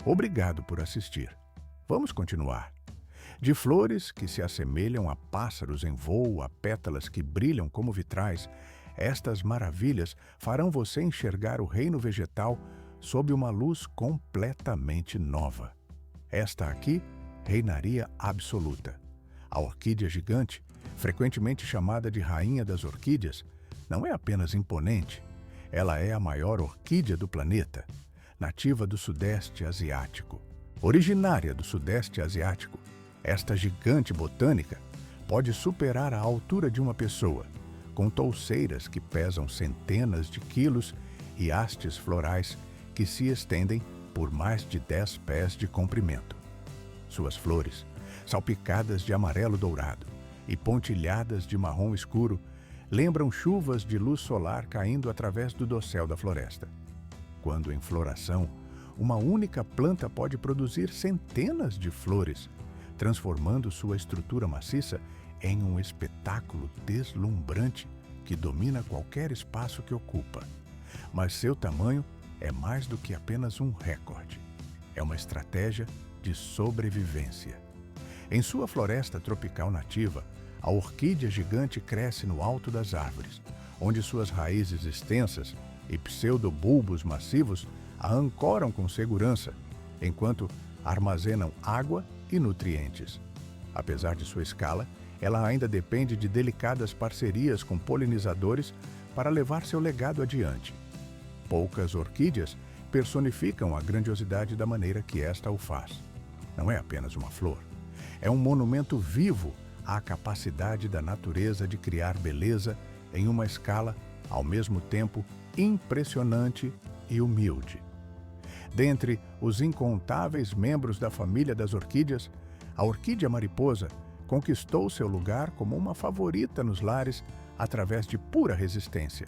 Obrigado por assistir. Vamos continuar. De flores que se assemelham a pássaros em voo, a pétalas que brilham como vitrais, estas maravilhas farão você enxergar o reino vegetal sob uma luz completamente nova. Esta aqui reinaria absoluta. A orquídea gigante, frequentemente chamada de rainha das orquídeas, não é apenas imponente, ela é a maior orquídea do planeta, nativa do Sudeste Asiático. Originária do Sudeste Asiático, esta gigante botânica pode superar a altura de uma pessoa, com touceiras que pesam centenas de quilos e hastes florais que se estendem por mais de 10 pés de comprimento. Suas flores, salpicadas de amarelo dourado e pontilhadas de marrom escuro, lembram chuvas de luz solar caindo através do dossel da floresta. Quando em floração, uma única planta pode produzir centenas de flores, transformando sua estrutura maciça em um espetáculo deslumbrante que domina qualquer espaço que ocupa. Mas seu tamanho é mais do que apenas um recorde. É uma estratégia de sobrevivência. Em sua floresta tropical nativa, a orquídea gigante cresce no alto das árvores, onde suas raízes extensas e pseudobulbos massivos a ancoram com segurança, enquanto armazenam água e nutrientes. Apesar de sua escala, ela ainda depende de delicadas parcerias com polinizadores para levar seu legado adiante. Poucas orquídeas personificam a grandiosidade da maneira que esta o faz. Não é apenas uma flor, é um monumento vivo à capacidade da natureza de criar beleza em uma escala, ao mesmo tempo, impressionante e humilde. Dentre os incontáveis membros da família das orquídeas, a orquídea mariposa conquistou seu lugar como uma favorita nos lares através de pura resistência.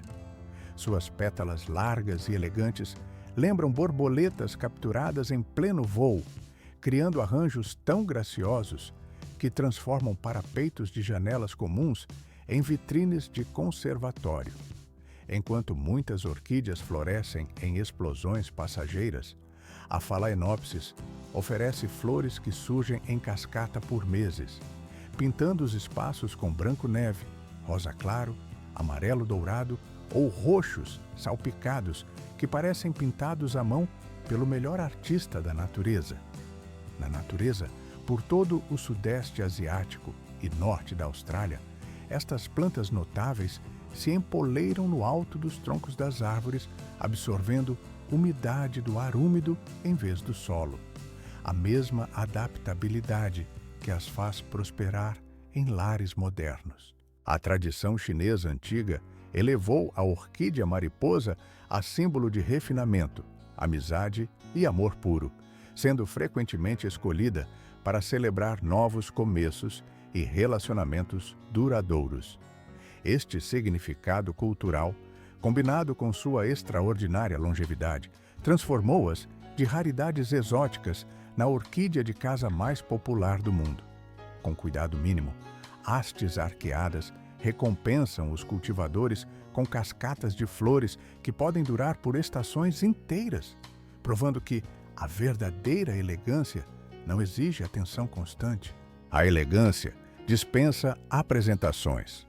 Suas pétalas largas e elegantes lembram borboletas capturadas em pleno voo, criando arranjos tão graciosos que transformam parapeitos de janelas comuns em vitrines de conservatório. Enquanto muitas orquídeas florescem em explosões passageiras, a Phalaenopsis oferece flores que surgem em cascata por meses, pintando os espaços com branco-neve, rosa claro, amarelo dourado ou roxos salpicados que parecem pintados à mão pelo melhor artista da natureza. Na natureza, por todo o Sudeste Asiático e norte da Austrália, estas plantas notáveis se empoleiram no alto dos troncos das árvores, absorvendo umidade do ar úmido em vez do solo. A mesma adaptabilidade que as faz prosperar em lares modernos. A tradição chinesa antiga elevou a orquídea mariposa a símbolo de refinamento, amizade e amor puro, sendo frequentemente escolhida para celebrar novos começos e relacionamentos duradouros. Este significado cultural, combinado com sua extraordinária longevidade, transformou-as de raridades exóticas na orquídea de casa mais popular do mundo. Com cuidado mínimo, hastes arqueadas recompensam os cultivadores com cascatas de flores que podem durar por estações inteiras, provando que a verdadeira elegância não exige atenção constante. A elegância dispensa apresentações.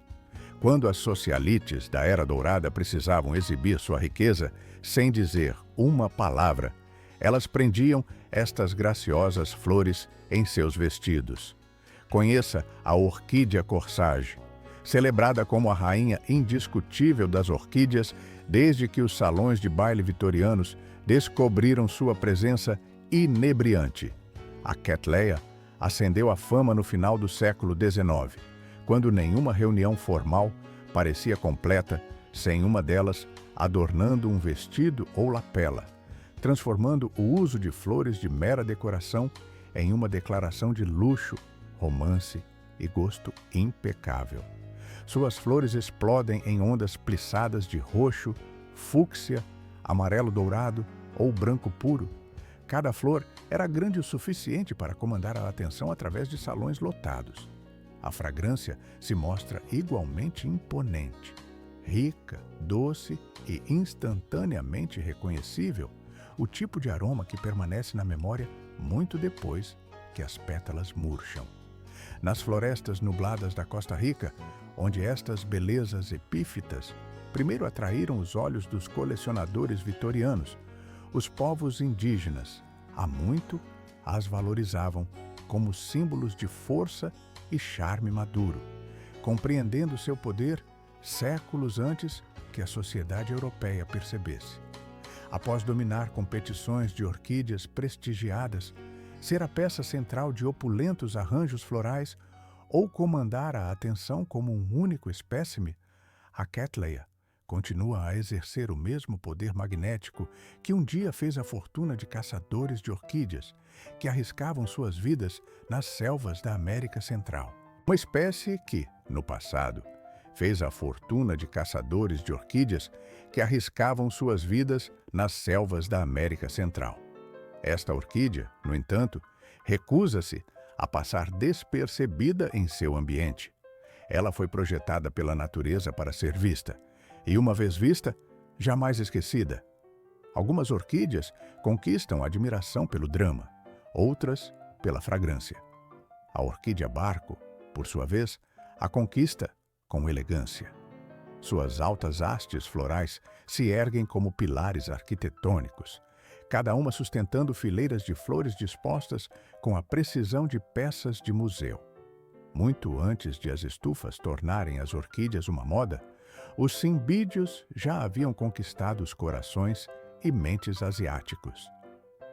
Quando as socialites da Era Dourada precisavam exibir sua riqueza sem dizer uma palavra, elas prendiam estas graciosas flores em seus vestidos. Conheça a orquídea corsage, celebrada como a rainha indiscutível das orquídeas desde que os salões de baile vitorianos descobriram sua presença inebriante. A Cattleya ascendeu à fama no final do século XIX, quando nenhuma reunião formal parecia completa sem uma delas adornando um vestido ou lapela, transformando o uso de flores de mera decoração em uma declaração de luxo, romance e gosto impecável. Suas flores explodem em ondas plissadas de roxo, fúcsia, amarelo dourado ou branco puro. Cada flor era grande o suficiente para comandar a atenção através de salões lotados. A fragrância se mostra igualmente imponente. Rica, doce e instantaneamente reconhecível, o tipo de aroma que permanece na memória muito depois que as pétalas murcham. Nas florestas nubladas da Costa Rica, onde estas belezas epífitas primeiro atraíram os olhos dos colecionadores vitorianos, os povos indígenas, há muito, as valorizavam como símbolos de força e charme maduro, compreendendo seu poder séculos antes que a sociedade europeia percebesse. Após dominar competições de orquídeas prestigiadas, ser a peça central de opulentos arranjos florais ou comandar a atenção como um único espécime, a Cattleya continua a exercer o mesmo poder magnético que um dia fez a fortuna de caçadores de orquídeas, que arriscavam suas vidas nas selvas da América Central. Uma espécie que, no passado, fez a fortuna de caçadores de orquídeas que arriscavam suas vidas nas selvas da América Central. Esta orquídea, no entanto, recusa-se a passar despercebida em seu ambiente. Ela foi projetada pela natureza para ser vista, e uma vez vista, jamais esquecida. Algumas orquídeas conquistam admiração pelo drama, outras pela fragrância. A orquídea barco, por sua vez, a conquista com elegância. Suas altas hastes florais se erguem como pilares arquitetônicos, cada uma sustentando fileiras de flores dispostas com a precisão de peças de museu. Muito antes de as estufas tornarem as orquídeas uma moda, os cimbídeos já haviam conquistado os corações e mentes asiáticos.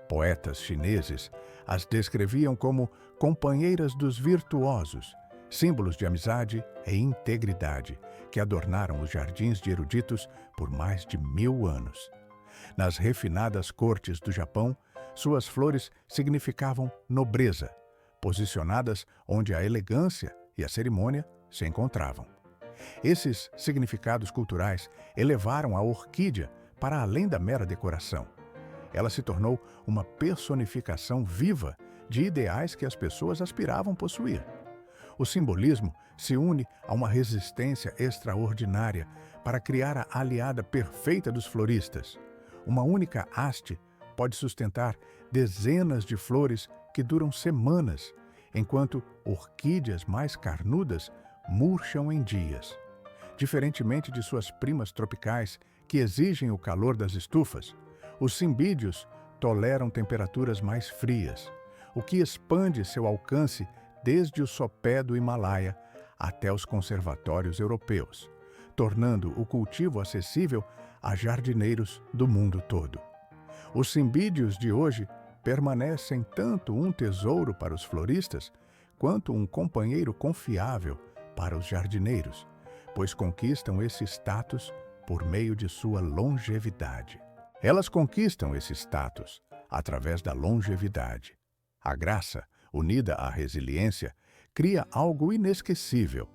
Poetas chineses as descreviam como companheiras dos virtuosos, símbolos de amizade e integridade que adornaram os jardins de eruditos por mais de 1000 anos. Nas refinadas cortes do Japão, suas flores significavam nobreza, posicionadas onde a elegância e a cerimônia se encontravam. Esses significados culturais elevaram a orquídea para além da mera decoração. Ela se tornou uma personificação viva de ideais que as pessoas aspiravam possuir. O simbolismo se une a uma resistência extraordinária para criar a aliada perfeita dos floristas. Uma única haste pode sustentar dezenas de flores que duram semanas, enquanto orquídeas mais carnudas murcham em dias. Diferentemente de suas primas tropicais, que exigem o calor das estufas, os cimbídeos toleram temperaturas mais frias, o que expande seu alcance desde o sopé do Himalaia até os conservatórios europeus, tornando o cultivo acessível a jardineiros do mundo todo. Os cimbídeos de hoje permanecem tanto um tesouro para os floristas, quanto um companheiro confiável para os jardineiros, pois conquistam esse status por meio de sua longevidade. Elas conquistam esse status através da longevidade. A graça, unida à resiliência, cria algo inesquecível.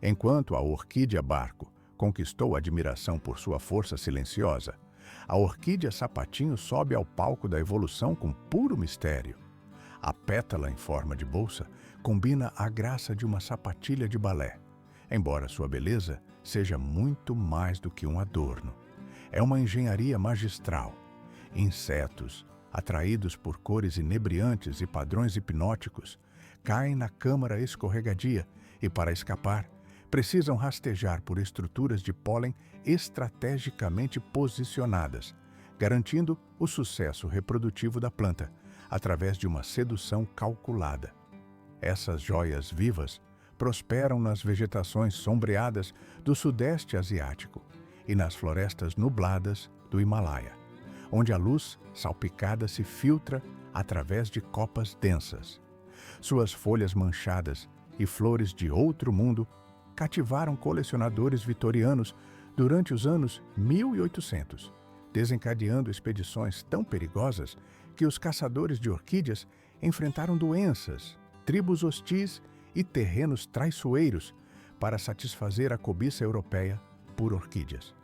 Enquanto a orquídea barco conquistou admiração por sua força silenciosa, a orquídea sapatinho sobe ao palco da evolução com puro mistério. A pétala em forma de bolsa combina a graça de uma sapatilha de balé, embora sua beleza seja muito mais do que um adorno. É uma engenharia magistral. Insetos, atraídos por cores inebriantes e padrões hipnóticos, caem na câmara escorregadia e, para escapar, precisam rastejar por estruturas de pólen estrategicamente posicionadas, garantindo o sucesso reprodutivo da planta através de uma sedução calculada. Essas joias vivas prosperam nas vegetações sombreadas do Sudeste Asiático e nas florestas nubladas do Himalaia, onde a luz salpicada se filtra através de copas densas. Suas folhas manchadas e flores de outro mundo cativaram colecionadores vitorianos durante os anos 1800, desencadeando expedições tão perigosas que os caçadores de orquídeas enfrentaram doenças, tribos hostis e terrenos traiçoeiros para satisfazer a cobiça europeia por orquídeas.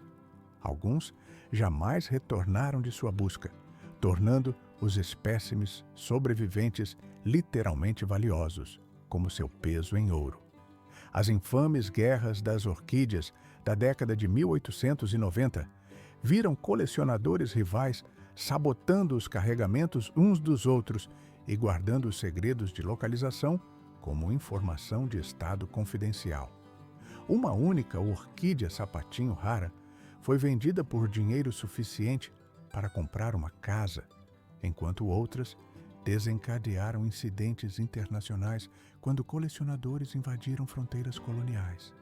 Alguns jamais retornaram de sua busca, tornando os espécimes sobreviventes literalmente valiosos, como seu peso em ouro. As infames guerras das orquídeas da década de 1890 viram colecionadores rivais sabotando os carregamentos uns dos outros e guardando os segredos de localização como informação de estado confidencial. Uma única orquídea sapatinho rara foi vendida por dinheiro suficiente para comprar uma casa, enquanto outras desencadearam incidentes internacionais quando colecionadores invadiram fronteiras coloniais.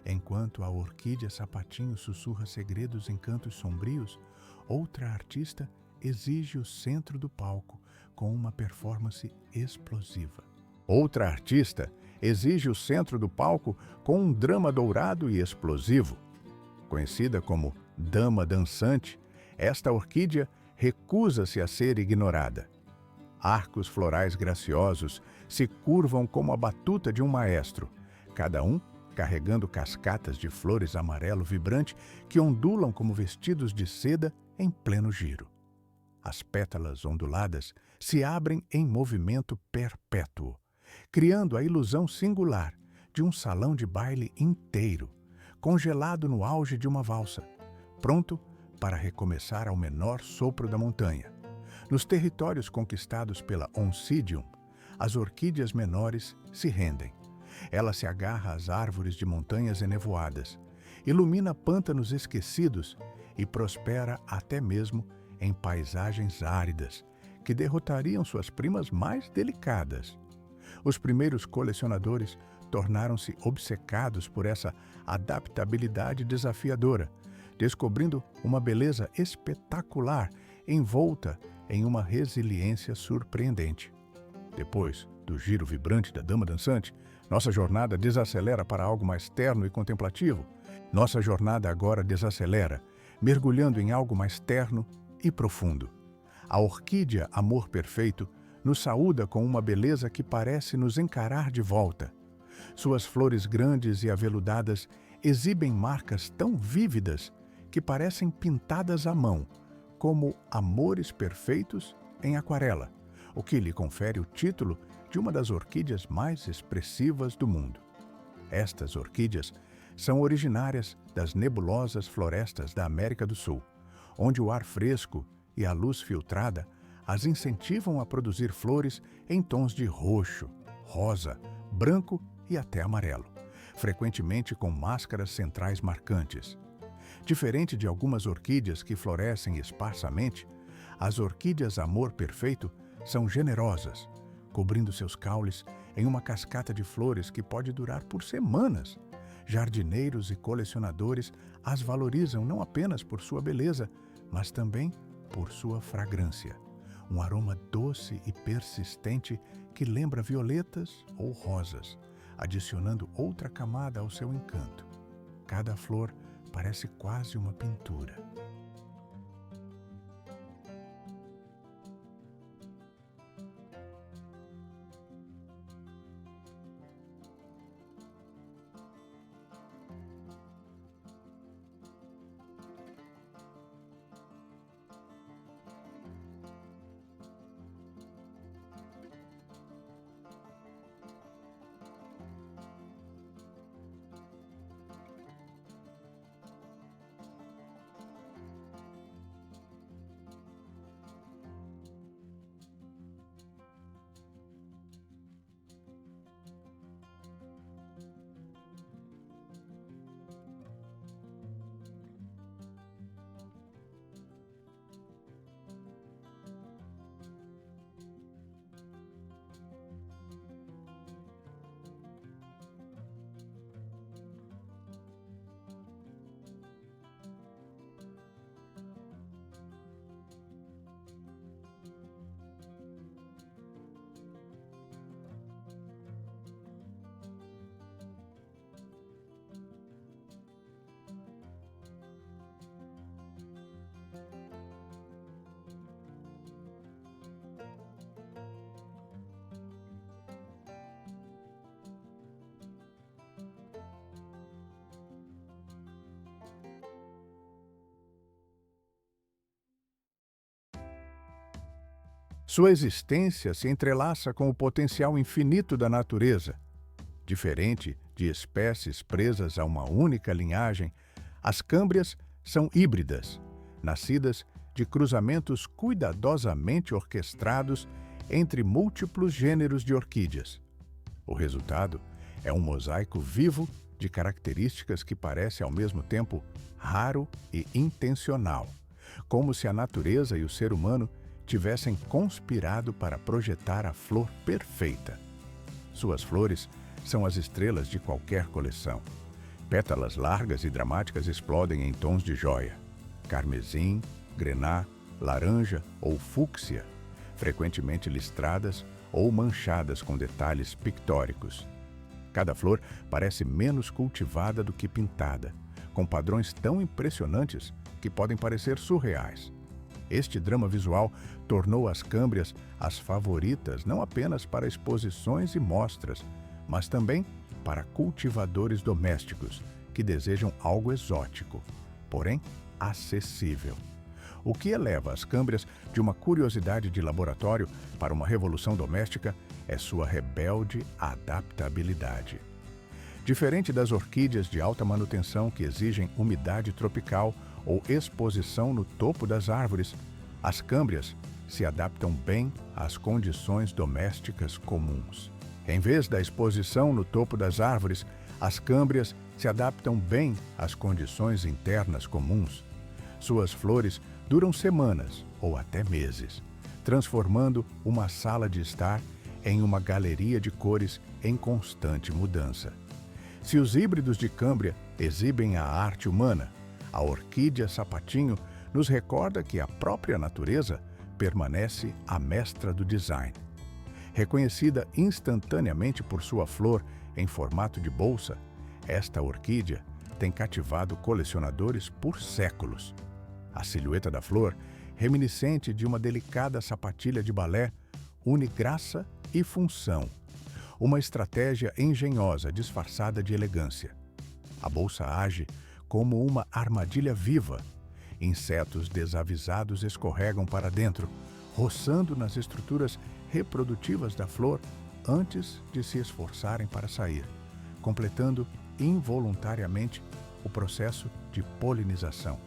Enquanto a orquídea sapatinho sussurra segredos em cantos sombrios, outra artista exige o centro do palco com uma performance explosiva. Outra artista exige o centro do palco com um drama dourado e explosivo. Conhecida como Dama Dançante, esta orquídea recusa-se a ser ignorada. Arcos florais graciosos se curvam como a batuta de um maestro, cada um carregando cascatas de flores amarelo vibrante que ondulam como vestidos de seda em pleno giro. As pétalas onduladas se abrem em movimento perpétuo, criando a ilusão singular de um salão de baile inteiro, congelado no auge de uma valsa, pronto para recomeçar ao menor sopro da montanha. Nos territórios conquistados pela Oncidium, as orquídeas menores se rendem. Ela se agarra às árvores de montanhas enevoadas, ilumina pântanos esquecidos e prospera até mesmo em paisagens áridas, que derrotariam suas primas mais delicadas. Os primeiros colecionadores tornaram-se obcecados por essa adaptabilidade desafiadora, descobrindo uma beleza espetacular envolta em uma resiliência surpreendente. Depois do giro vibrante da Dama Dançante, nossa jornada desacelera para algo mais terno e contemplativo. Nossa jornada agora desacelera, mergulhando em algo mais terno e profundo. A orquídea Amor Perfeito nos saúda com uma beleza que parece nos encarar de volta. Suas flores grandes e aveludadas exibem marcas tão vívidas que parecem pintadas à mão, como amores perfeitos em aquarela, o que lhe confere o título de uma das orquídeas mais expressivas do mundo. Estas orquídeas são originárias das nebulosas florestas da América do Sul, onde o ar fresco e a luz filtrada as incentivam a produzir flores em tons de roxo, rosa, branco e até amarelo, frequentemente com máscaras centrais marcantes. Diferente de algumas orquídeas que florescem esparsamente, as orquídeas Amor Perfeito são generosas, cobrindo seus caules em uma cascata de flores que pode durar por semanas. Jardineiros e colecionadores as valorizam não apenas por sua beleza, mas também por sua fragrância. Um aroma doce e persistente que lembra violetas ou rosas, adicionando outra camada ao seu encanto. Cada flor parece quase uma pintura. Sua existência se entrelaça com o potencial infinito da natureza. Diferente de espécies presas a uma única linhagem, as câmbrias são híbridas, nascidas de cruzamentos cuidadosamente orquestrados entre múltiplos gêneros de orquídeas. O resultado é um mosaico vivo de características que parece ao mesmo tempo raro e intencional, como se a natureza e o ser humano tivessem conspirado para projetar a flor perfeita. Suas flores são as estrelas de qualquer coleção. Pétalas largas e dramáticas explodem em tons de jóia: carmesim, grená, laranja ou fúcsia, frequentemente listradas ou manchadas com detalhes pictóricos. Cada flor parece menos cultivada do que pintada, com padrões tão impressionantes que podem parecer surreais. Este drama visual tornou as câmbrias as favoritas não apenas para exposições e mostras, mas também para cultivadores domésticos que desejam algo exótico, porém acessível. O que eleva as câmbrias de uma curiosidade de laboratório para uma revolução doméstica é sua rebelde adaptabilidade. Diferente das orquídeas de alta manutenção que exigem umidade tropical ou exposição no topo das árvores, as câmbrias se adaptam bem às condições domésticas comuns. Em vez da exposição no topo das árvores, as câmbrias se adaptam bem às condições internas comuns. Suas flores duram semanas ou até meses, transformando uma sala de estar em uma galeria de cores em constante mudança. Se os híbridos de câmbria exibem a arte humana, a orquídea sapatinho nos recorda que a própria natureza permanece a mestra do design. Reconhecida instantaneamente por sua flor em formato de bolsa, esta orquídea tem cativado colecionadores por séculos. A silhueta da flor, reminiscente de uma delicada sapatilha de balé, une graça e função. Uma estratégia engenhosa disfarçada de elegância. A bolsa age como uma armadilha viva. Insetos desavisados escorregam para dentro, roçando nas estruturas reprodutivas da flor antes de se esforçarem para sair, completando involuntariamente o processo de polinização.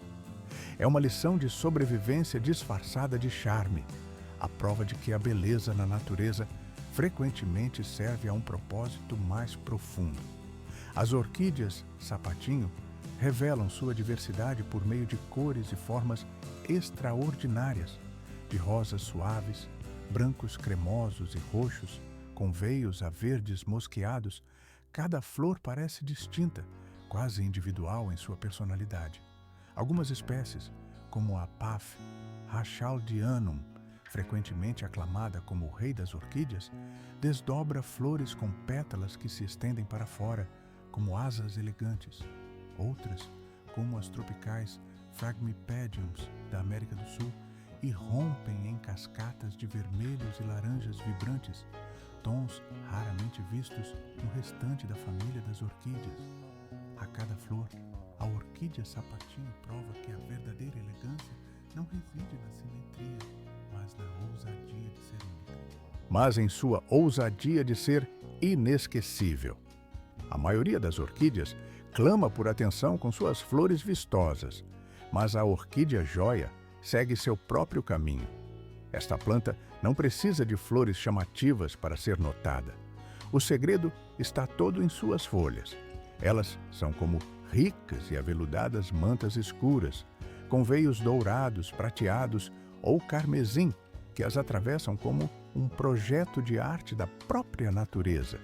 É uma lição de sobrevivência disfarçada de charme, a prova de que a beleza na natureza frequentemente serve a um propósito mais profundo. As orquídeas sapatinho revelam sua diversidade por meio de cores e formas extraordinárias, de rosas suaves, brancos cremosos e roxos, com veios a verdes mosqueados. Cada flor parece distinta, quase individual em sua personalidade. Algumas espécies, como a Paph rachaldianum, frequentemente aclamada como o rei das orquídeas, desdobra flores com pétalas que se estendem para fora, como asas elegantes. Outras, como as tropicais Phragmipediums da América do Sul, irrompem em cascatas de vermelhos e laranjas vibrantes, tons raramente vistos no restante da família das orquídeas. A cada flor, a orquídea sapatinho prova que a verdadeira elegância não reside na simetria, mas na ousadia de ser única. Mas em sua ousadia de ser inesquecível. A maioria das orquídeas clama por atenção com suas flores vistosas, mas a orquídea joia segue seu próprio caminho. Esta planta não precisa de flores chamativas para ser notada. O segredo está todo em suas folhas. Elas são como ricas e aveludadas mantas escuras, com veios dourados, prateados ou carmesim, que as atravessam como um projeto de arte da própria natureza.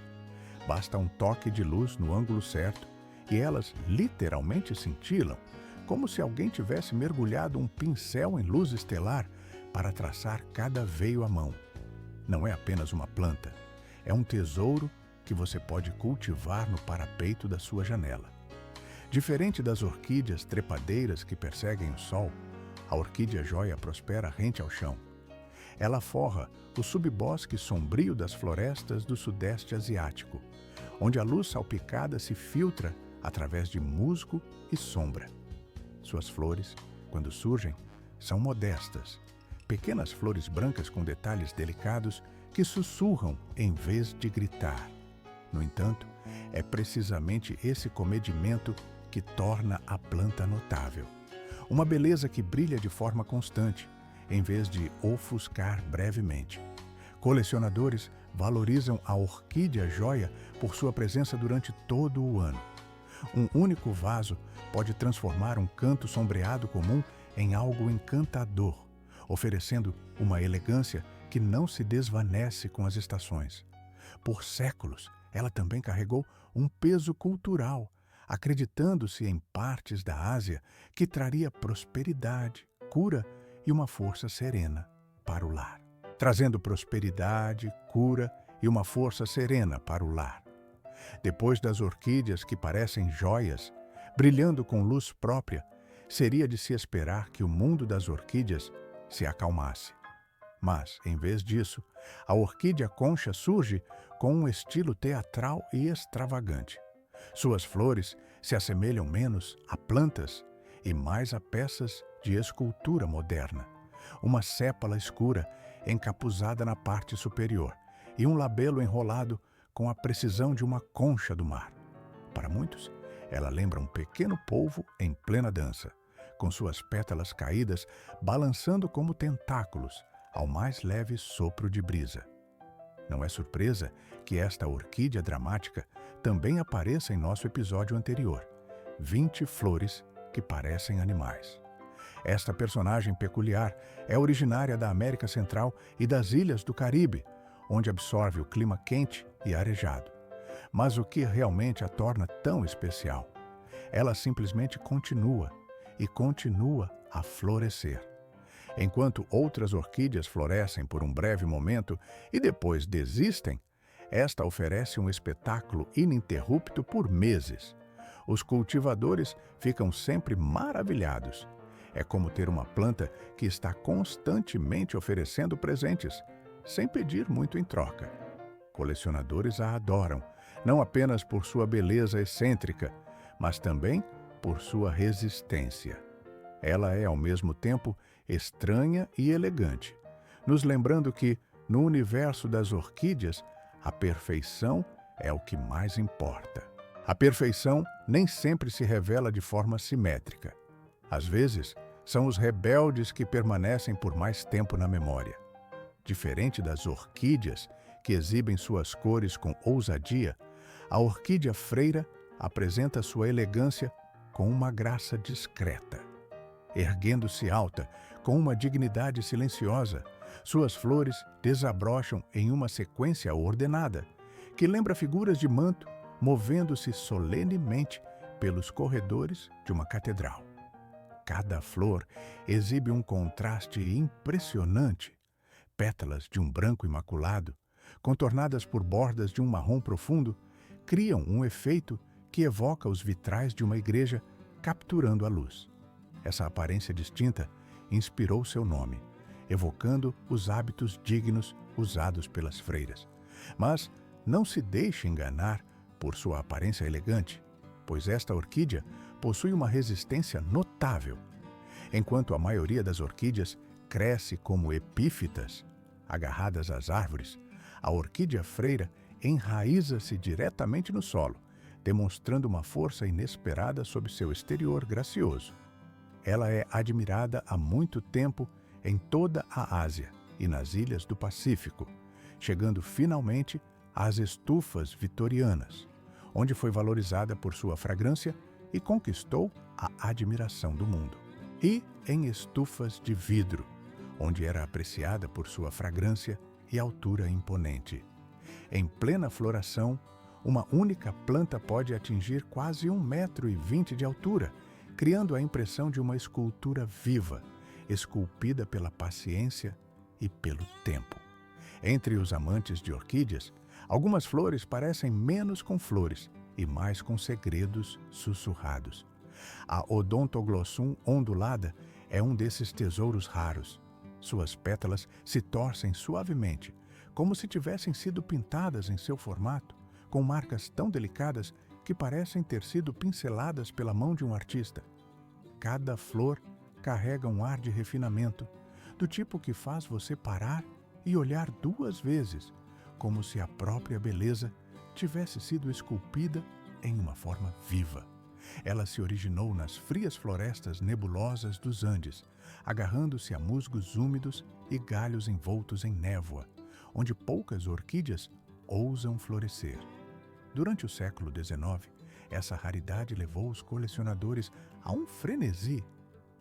Basta um toque de luz no ângulo certo e elas literalmente cintilam, como se alguém tivesse mergulhado um pincel em luz estelar para traçar cada veio à mão. Não é apenas uma planta, é um tesouro que você pode cultivar no parapeito da sua janela. Diferente das orquídeas trepadeiras que perseguem o sol, a orquídea joia prospera rente ao chão. Ela forra o subbosque sombrio das florestas do sudeste asiático, onde a luz salpicada se filtra através de musgo e sombra. Suas flores, quando surgem, são modestas, pequenas flores brancas com detalhes delicados que sussurram em vez de gritar. No entanto, é precisamente esse comedimento que torna a planta notável. uma beleza que brilha de forma constante, em vez de ofuscar brevemente. Colecionadores valorizam a orquídea joia por sua presença durante todo o ano. Um único vaso pode transformar um canto sombreado comum em algo encantador, oferecendo uma elegância que não se desvanece com as estações. Por séculos, ela também carregou um peso cultural, acreditando-se em partes da Ásia que traria prosperidade, cura e uma força serena para o lar. Trazendo prosperidade, cura e uma força serena para o lar. Depois das orquídeas que parecem joias, brilhando com luz própria, seria de se esperar que o mundo das orquídeas se acalmasse. Mas, em vez disso, a orquídea concha surge com um estilo teatral e extravagante. Suas flores se assemelham menos a plantas e mais a peças de escultura moderna. Uma sépala escura encapuzada na parte superior e um labelo enrolado com a precisão de uma concha do mar. Para muitos, ela lembra um pequeno polvo em plena dança, com suas pétalas caídas balançando como tentáculos ao mais leve sopro de brisa. Não é surpresa que esta orquídea dramática também apareça em nosso episódio anterior, 20 flores que parecem animais. Esta personagem peculiar é originária da América Central e das ilhas do Caribe, onde absorve o clima quente e arejado. Mas o que realmente a torna tão especial? Ela simplesmente continua e continua a florescer. Enquanto outras orquídeas florescem por um breve momento e depois desistem, esta oferece um espetáculo ininterrupto por meses. Os cultivadores ficam sempre maravilhados. É como ter uma planta que está constantemente oferecendo presentes, sem pedir muito em troca. Colecionadores a adoram, não apenas por sua beleza excêntrica, mas também por sua resistência. Ela é, ao mesmo tempo, estranha e elegante, nos lembrando que, no universo das orquídeas, a perfeição é o que mais importa. A perfeição nem sempre se revela de forma simétrica. Às vezes, são os rebeldes que permanecem por mais tempo na memória. Diferente das orquídeas, que exibem suas cores com ousadia, a orquídea freira apresenta sua elegância com uma graça discreta. Erguendo-se alta, com uma dignidade silenciosa, suas flores desabrocham em uma sequência ordenada, que lembra figuras de manto movendo-se solenemente pelos corredores de uma catedral. Cada flor exibe um contraste impressionante. Pétalas de um branco imaculado, contornadas por bordas de um marrom profundo, criam um efeito que evoca os vitrais de uma igreja capturando a luz. Essa aparência distinta inspirou seu nome, evocando os hábitos dignos usados pelas freiras. Mas não se deixe enganar por sua aparência elegante, pois esta orquídea possui uma resistência notável. Enquanto a maioria das orquídeas cresce como epífitas, agarradas às árvores, a orquídea freira enraiza-se diretamente no solo, demonstrando uma força inesperada sob seu exterior gracioso. Ela é admirada há muito tempo em toda a Ásia e nas ilhas do Pacífico, chegando finalmente às estufas vitorianas, onde foi valorizada por sua fragrância e conquistou a admiração do mundo. E em estufas de vidro, onde era apreciada por sua fragrância e altura imponente. Em plena floração, uma única planta pode atingir quase 1,20 m de altura, criando a impressão de uma escultura viva, esculpida pela paciência e pelo tempo. Entre os amantes de orquídeas, algumas flores parecem menos com flores e mais com segredos sussurrados. A Odontoglossum ondulada é um desses tesouros raros. Suas pétalas se torcem suavemente, como se tivessem sido pintadas em seu formato, com marcas tão delicadas que parecem ter sido pinceladas pela mão de um artista. Cada flor carrega um ar de refinamento, do tipo que faz você parar e olhar 2 vezes, como se a própria beleza tivesse sido esculpida em uma forma viva. Ela se originou nas frias florestas nebulosas dos Andes, agarrando-se a musgos úmidos e galhos envoltos em névoa, onde poucas orquídeas ousam florescer. Durante o século XIX, essa raridade levou os colecionadores a um frenesi.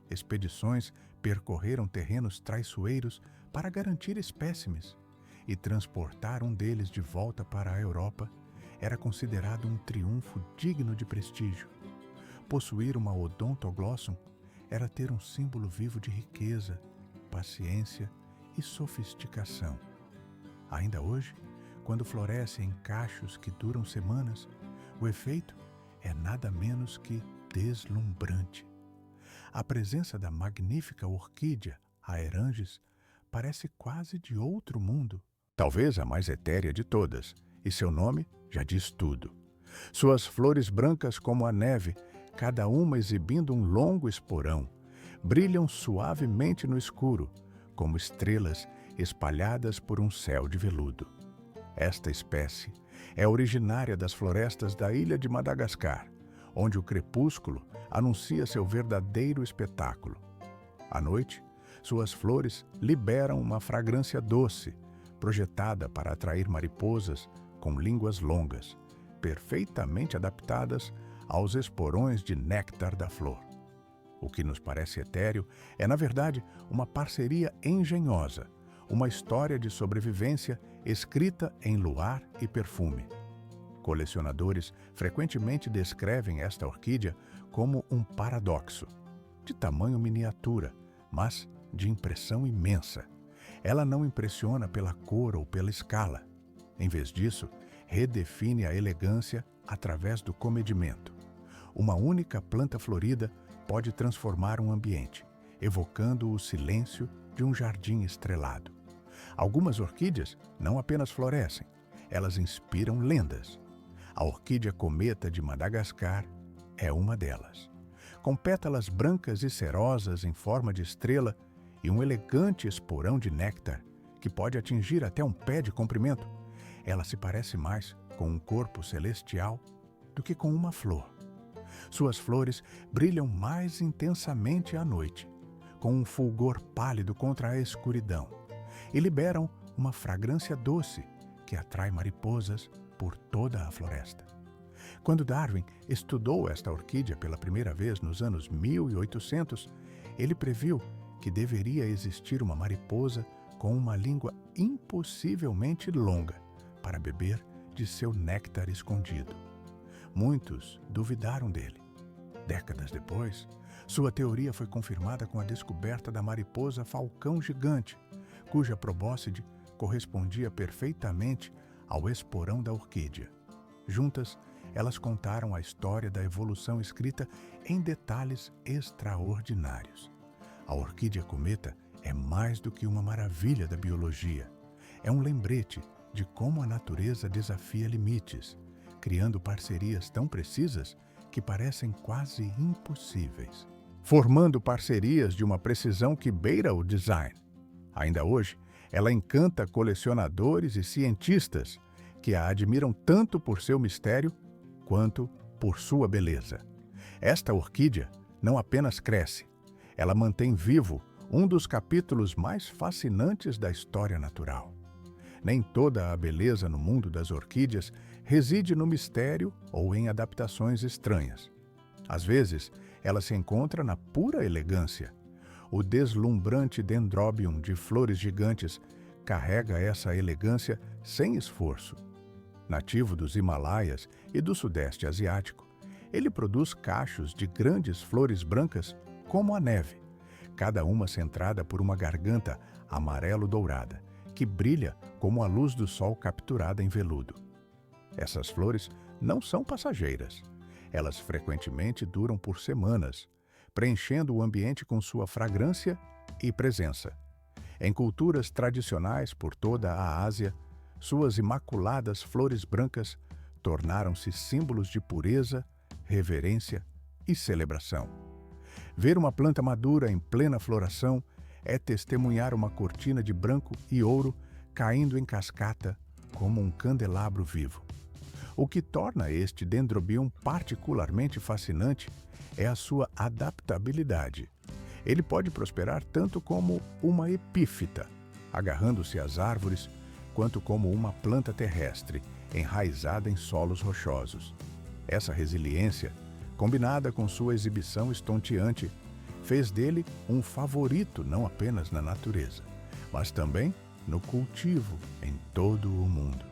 Expedições percorreram terrenos traiçoeiros para garantir espécimes, e transportar um deles de volta para a Europa era considerado um triunfo digno de prestígio. Possuir uma Odontoglossum era ter um símbolo vivo de riqueza, paciência e sofisticação. Ainda hoje, quando floresce em cachos que duram semanas, o efeito é nada menos que deslumbrante. A presença da magnífica orquídea Aeranges parece quase de outro mundo. Talvez a mais etérea de todas, e seu nome já diz tudo. Suas flores brancas como a neve, cada uma exibindo um longo esporão, brilham suavemente no escuro, como estrelas espalhadas por um céu de veludo. Esta espécie é originária das florestas da ilha de Madagascar, onde o crepúsculo anuncia seu verdadeiro espetáculo. À noite, suas flores liberam uma fragrância doce, projetada para atrair mariposas com línguas longas, perfeitamente adaptadas aos esporões de néctar da flor. O que nos parece etéreo é, na verdade, uma parceria engenhosa, uma história de sobrevivência escrita em luar e perfume. Colecionadores frequentemente descrevem esta orquídea como um paradoxo, de tamanho miniatura, mas de impressão imensa. Ela não impressiona pela cor ou pela escala. Em vez disso, redefine a elegância através do comedimento. Uma única planta florida pode transformar um ambiente, evocando o silêncio de um jardim estrelado. Algumas orquídeas não apenas florescem, elas inspiram lendas. A orquídea cometa de Madagascar é uma delas. Com pétalas brancas e cerosas em forma de estrela e um elegante esporão de néctar que pode atingir até um pé de comprimento, ela se parece mais com um corpo celestial do que com uma flor. Suas flores brilham mais intensamente à noite, com um fulgor pálido contra a escuridão, e liberam uma fragrância doce que atrai mariposas por toda a floresta. Quando Darwin estudou esta orquídea pela primeira vez nos anos 1800, ele previu que deveria existir uma mariposa com uma língua impossivelmente longa para beber de seu néctar escondido. Muitos duvidaram dele. Décadas depois, sua teoria foi confirmada com a descoberta da mariposa falcão gigante, cuja probóscide correspondia perfeitamente ao esporão da orquídea. Juntas, elas contaram a história da evolução escrita em detalhes extraordinários. A orquídea cometa é mais do que uma maravilha da biologia. É um lembrete de como a natureza desafia limites, criando parcerias tão precisas que parecem quase impossíveis, formando parcerias de uma precisão que beira o design. Ainda hoje, ela encanta colecionadores e cientistas que a admiram tanto por seu mistério quanto por sua beleza. Esta orquídea não apenas cresce, ela mantém vivo um dos capítulos mais fascinantes da história natural. Nem toda a beleza no mundo das orquídeas reside no mistério ou em adaptações estranhas. Às vezes, ela se encontra na pura elegância. O deslumbrante Dendrobium de flores gigantes carrega essa elegância sem esforço. Nativo dos Himalaias e do Sudeste Asiático, ele produz cachos de grandes flores brancas como a neve, cada uma centrada por uma garganta amarelo-dourada, que brilha como a luz do sol capturada em veludo. Essas flores não são passageiras. Elas frequentemente duram por semanas, preenchendo o ambiente com sua fragrância e presença. Em culturas tradicionais por toda a Ásia, suas imaculadas flores brancas tornaram-se símbolos de pureza, reverência e celebração. Ver uma planta madura em plena floração é testemunhar uma cortina de branco e ouro caindo em cascata como um candelabro vivo. O que torna este dendrobium particularmente fascinante é a sua adaptabilidade. Ele pode prosperar tanto como uma epífita, agarrando-se às árvores, quanto como uma planta terrestre, enraizada em solos rochosos. Essa resiliência, combinada com sua exibição estonteante, fez dele um favorito não apenas na natureza, mas também no cultivo em todo o mundo.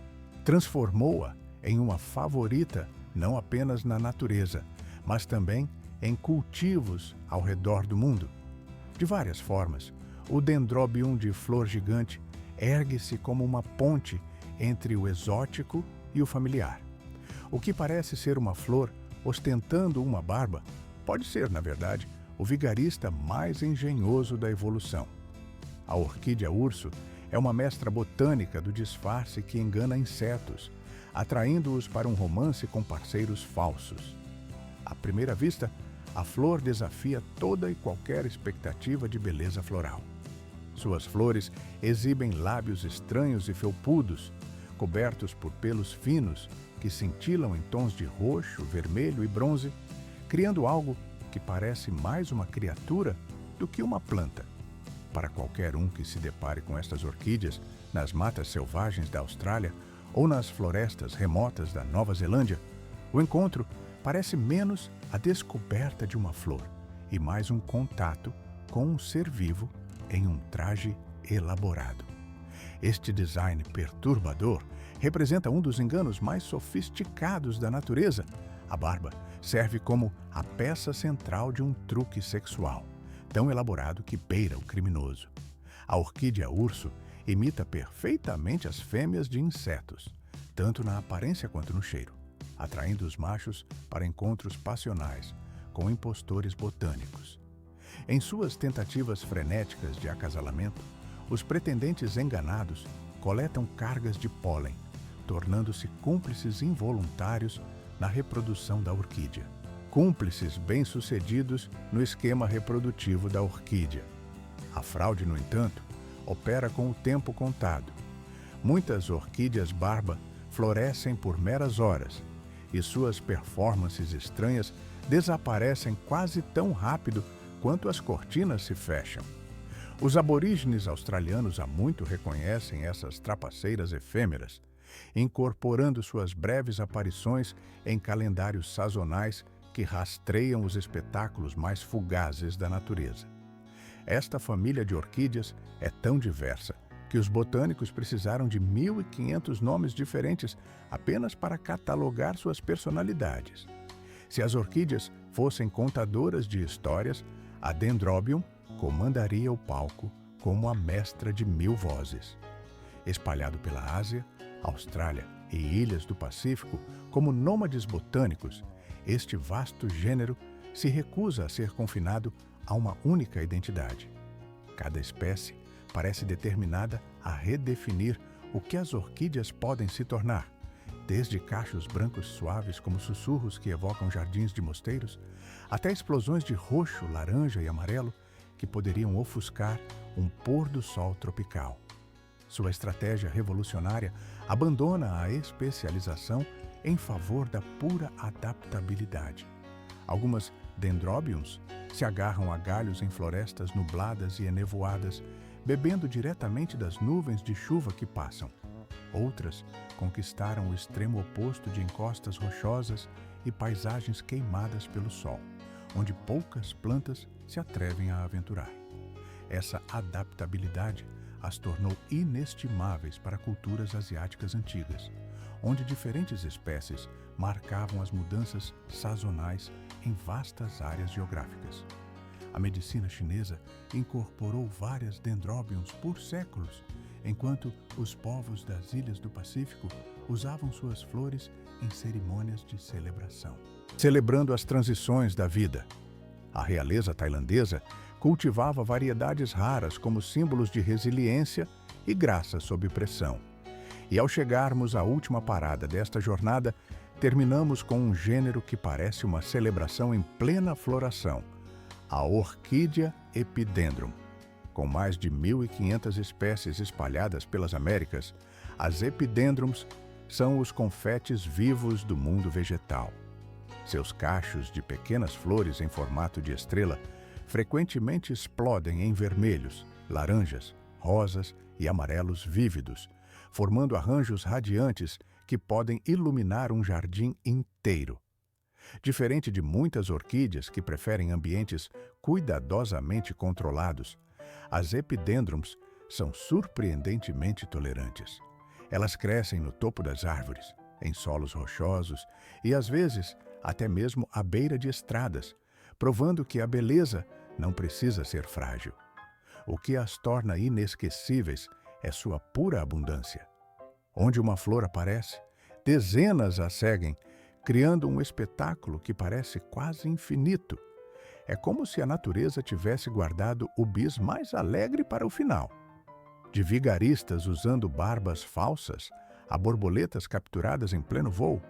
Transformou-a em uma favorita não apenas na natureza, mas também em cultivos ao redor do mundo. De várias formas, o dendrobium de flor gigante ergue-se como uma ponte entre o exótico e o familiar. O que parece ser uma flor ostentando uma barba pode ser, na verdade, o vigarista mais engenhoso da evolução. A orquídea urso é uma mestra botânica do disfarce que engana insetos, atraindo-os para um romance com parceiros falsos. À primeira vista, a flor desafia toda e qualquer expectativa de beleza floral. Suas flores exibem lábios estranhos e felpudos, cobertos por pelos finos que cintilam em tons de roxo, vermelho e bronze, criando algo que parece mais uma criatura do que uma planta. Para qualquer um que se depare com estas orquídeas nas matas selvagens da Austrália ou nas florestas remotas da Nova Zelândia, o encontro parece menos a descoberta de uma flor e mais um contato com um ser vivo em um traje elaborado. Este design perturbador representa um dos enganos mais sofisticados da natureza. A barba serve como a peça central de um truque sexual, tão elaborado que beira o criminoso. A orquídea urso imita perfeitamente as fêmeas de insetos, tanto na aparência quanto no cheiro, atraindo os machos para encontros passionais com impostores botânicos. Em suas tentativas frenéticas de acasalamento, os pretendentes enganados coletam cargas de pólen, tornando-se cúmplices involuntários na reprodução da orquídea. Cúmplices bem-sucedidos no esquema reprodutivo da orquídea. A fraude, no entanto, opera com o tempo contado. Muitas orquídeas barba florescem por meras horas e suas performances estranhas desaparecem quase tão rápido quanto as cortinas se fecham. Os aborígenes australianos há muito reconhecem essas trapaceiras efêmeras, incorporando suas breves aparições em calendários sazonais que rastreiam os espetáculos mais fugazes da natureza. Esta família de orquídeas é tão diversa que os botânicos precisaram de 1.500 nomes diferentes apenas para catalogar suas personalidades. Se as orquídeas fossem contadoras de histórias, a Dendrobium comandaria o palco como a mestra de 1000 vozes. Espalhado pela Ásia, Austrália e ilhas do Pacífico como nômades botânicos, este vasto gênero se recusa a ser confinado a uma única identidade. Cada espécie parece determinada a redefinir o que as orquídeas podem se tornar, desde cachos brancos suaves como sussurros que evocam jardins de mosteiros, até explosões de roxo, laranja e amarelo que poderiam ofuscar um pôr do sol tropical. Sua estratégia revolucionária abandona a especialização em favor da pura adaptabilidade. Algumas dendrobiums se agarram a galhos em florestas nubladas e enevoadas, bebendo diretamente das nuvens de chuva que passam. Outras conquistaram o extremo oposto de encostas rochosas e paisagens queimadas pelo sol, onde poucas plantas se atrevem a aventurar. Essa adaptabilidade as tornou inestimáveis para culturas asiáticas antigas, onde diferentes espécies marcavam as mudanças sazonais em vastas áreas geográficas. A medicina chinesa incorporou várias dendrobiums por séculos, enquanto os povos das ilhas do Pacífico usavam suas flores em cerimônias de celebração. Celebrando as transições da vida, a realeza tailandesa cultivava variedades raras como símbolos de resiliência e graça sob pressão. E ao chegarmos à última parada desta jornada, terminamos com um gênero que parece uma celebração em plena floração, a Orquídea epidendrum. Com mais de 1.500 espécies espalhadas pelas Américas, as epidendrums são os confetes vivos do mundo vegetal. Seus cachos de pequenas flores em formato de estrela frequentemente explodem em vermelhos, laranjas, rosas e amarelos vívidos, formando arranjos radiantes que podem iluminar um jardim inteiro. Diferente de muitas orquídeas que preferem ambientes cuidadosamente controlados, as epidendrums são surpreendentemente tolerantes. Elas crescem no topo das árvores, em solos rochosos e, às vezes, até mesmo à beira de estradas, provando que a beleza não precisa ser frágil. O que as torna inesquecíveis é sua pura abundância. Onde uma flor aparece, dezenas a seguem, criando um espetáculo que parece quase infinito. É como se a natureza tivesse guardado o bis mais alegre para o final. De vigaristas usando barbas falsas a borboletas capturadas em pleno voo,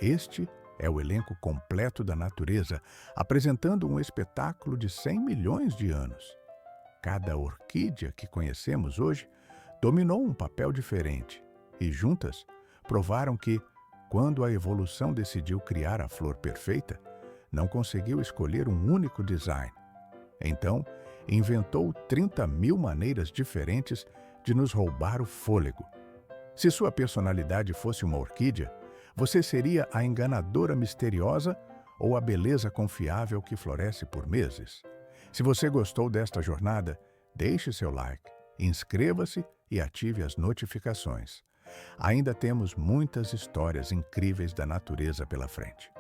este é o elenco completo da natureza, apresentando um espetáculo de 100 milhões de anos. Cada orquídea que conhecemos hoje dominou um papel diferente e, juntas, provaram que, quando a evolução decidiu criar a flor perfeita, não conseguiu escolher um único design. Então, inventou 30.000 maneiras diferentes de nos roubar o fôlego. Se sua personalidade fosse uma orquídea, você seria a enganadora misteriosa ou a beleza confiável que floresce por meses? Se você gostou desta jornada, deixe seu like, inscreva-se e ative as notificações. Ainda temos muitas histórias incríveis da natureza pela frente.